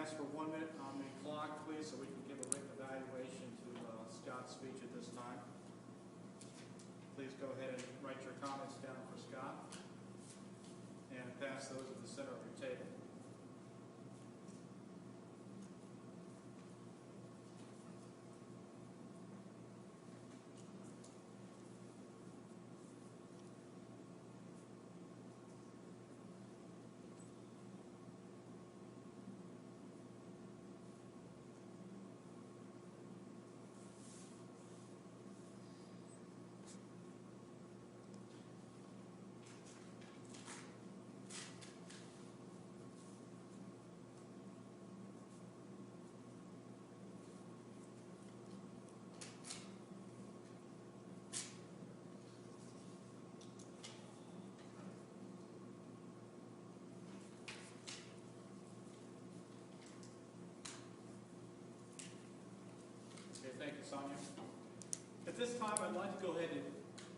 ask for 1 minute on the clock, please, so we can give a written evaluation to Scott's speech at this time. Please go ahead and write your comments down for Scott and pass those at the center of your table. Thank you, Sonia. At this time, I'd like to go ahead and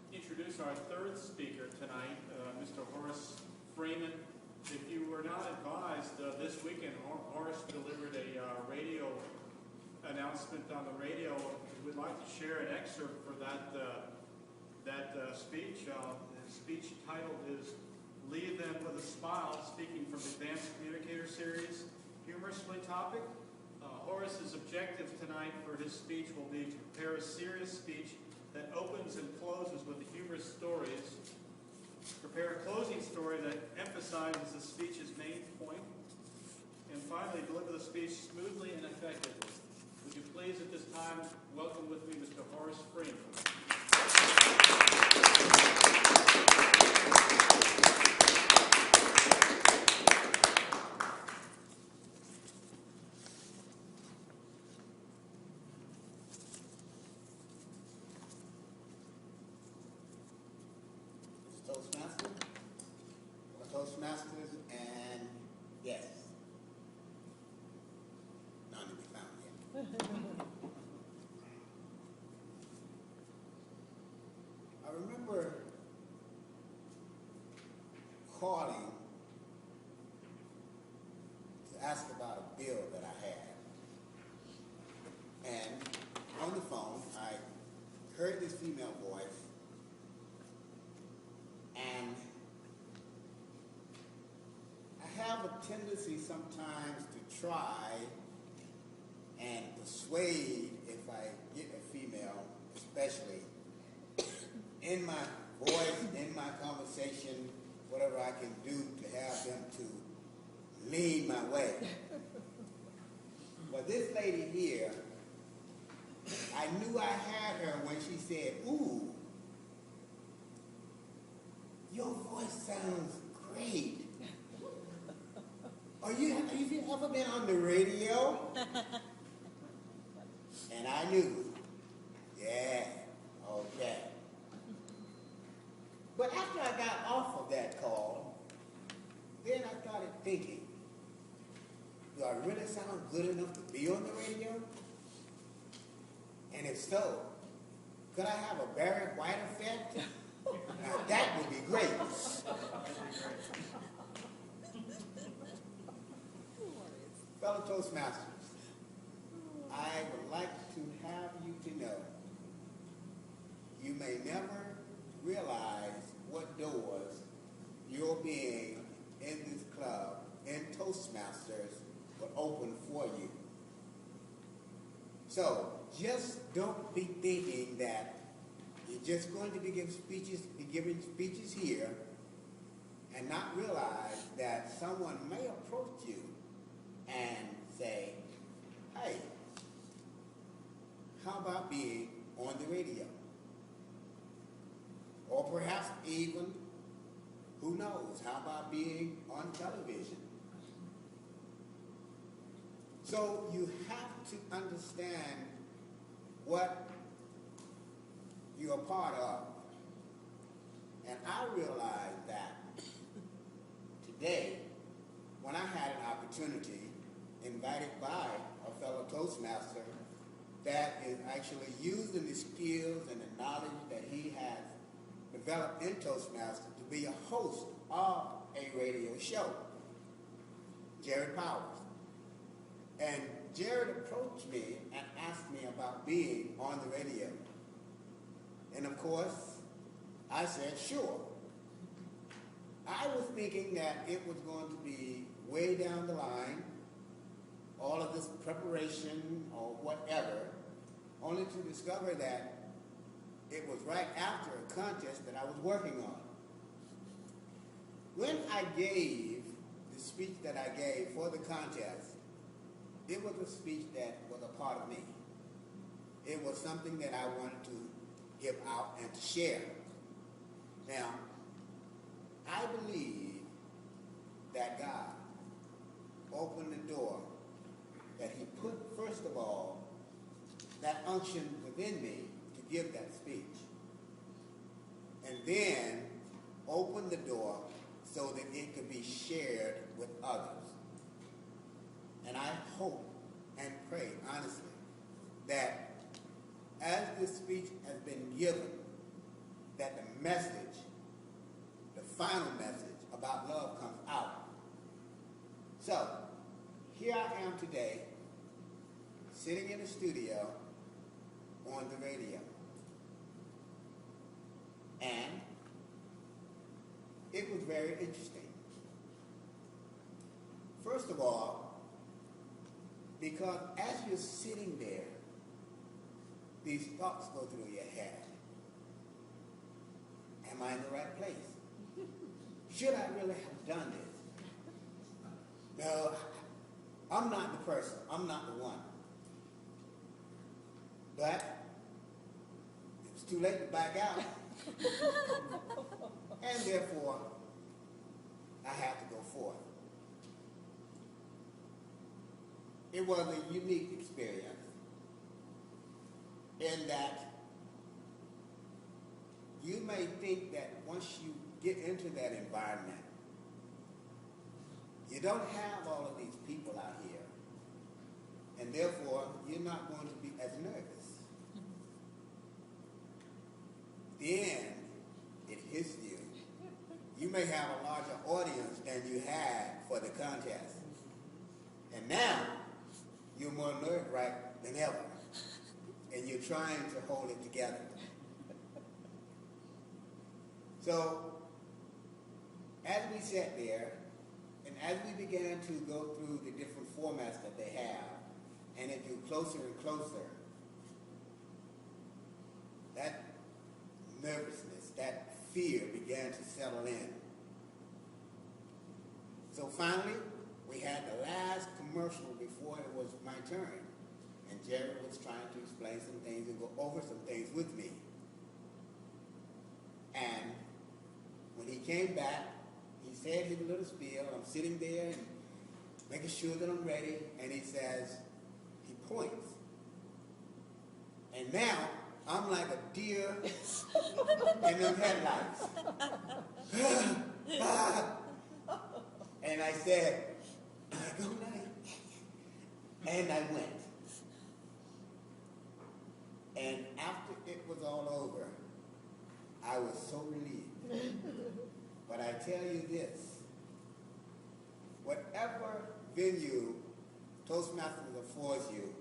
introduce our third speaker tonight, Mr. Horace Freeman. If you were not advised, this weekend Horace delivered a radio announcement on the radio. We'd like to share an excerpt for that speech. His speech title is "Leave Them with a Smile," speaking from Advanced Communicator Series, humorously topic. Horace's objective tonight for his speech will be to prepare a serious speech that opens and closes with humorous stories, prepare a closing story that emphasizes the speech's main point, and finally deliver the speech smoothly and effectively. Would you please at this time welcome with me Mr. Horace Freeman. Toastmasters, and yes, none to be found yet. I remember calling to ask about a bill that I had, and on the phone I heard this female voice, and I have a tendency sometimes to try and persuade, if I get a female especially, in my voice, in my conversation, whatever I can do to have them to lean my way. But this lady here, I knew I had her when she said, "Ooh, your voice sounds great. Have you ever been on the radio?" And I knew, yeah, okay. But after I got off of that call, then I started thinking, do I really sound good enough to be on the radio? And if so, could I have a Barry White effect? Now that would be great. Fellow Toastmasters, I would like to have you to know you may never realize what doors your being in this club, in Toastmasters, will open for you. So just don't be thinking that you're just going to be giving speeches here and not realize that someone may approach you and say, "Hey, how about being on the radio?" Or perhaps even, who knows, how about being on television? So you have to understand what you're a part of. And I realized that today, when I had an opportunity, invited by a fellow Toastmaster that is actually using the skills and the knowledge that he has developed in Toastmasters to be a host of a radio show, Jared Powers. And Jared approached me and asked me about being on the radio. And of course, I said, sure. I was thinking that it was going to be way down the line, all of this preparation or whatever, only to discover that it was right after a contest that I was working on. When I gave the speech that I gave for the contest, it was a speech that was a part of me. It was something that I wanted to give out and to share. Now, I believe that God opened the door, that he put, first of all, that unction within me to give that speech. And then opened the door so that it could be shared with others. And I hope and pray, honestly, that as this speech has been given, that the message, the final message about love comes out. So, here I am today, sitting in the studio on the radio. And it was very interesting. First of all, because as you're sitting there, these thoughts go through your head. Am I in the right place? Should I really have done this? No, I'm not the person. I'm not the one. But it's too late to back out. And therefore, I had to go forth. It was a unique experience in that you may think that once you get into that environment, you don't have all of these people out here, and therefore you're not going to be as nervous. Then it hits you. You may have a larger audience than you had for the contest. And now you're more nerve-wracked than ever. And you're trying to hold it together. So, as we sat there, and as we began to go through the different formats that they have, and it grew closer and closer, that nervousness, that fear began to settle in. So finally, we had the last commercial before it was my turn. And Jared was trying to explain some things and go over some things with me. And when he came back, he said his little spiel. I'm sitting there and making sure that I'm ready. And he says, he points. And now, I'm like a deer in them headlights. And I said, go night. And I went. And after it was all over, I was so relieved. But I tell you this, whatever venue Toastmasters affords you,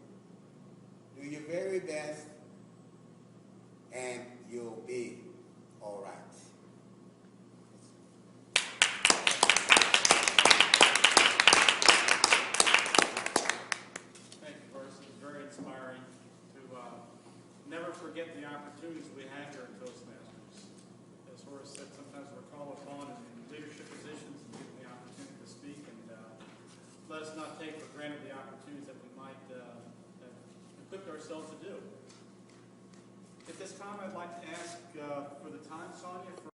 do your very best and you'll be all right. Thank you, Horace. It was very inspiring to never forget the opportunities we have here in Toastmasters. As Horace said, sometimes we're called upon in leadership positions and given the opportunity to speak, and let us not take for granted the opportunities that we might have equipped ourselves to do. At this time, I'd like to ask for the time, Sonia, for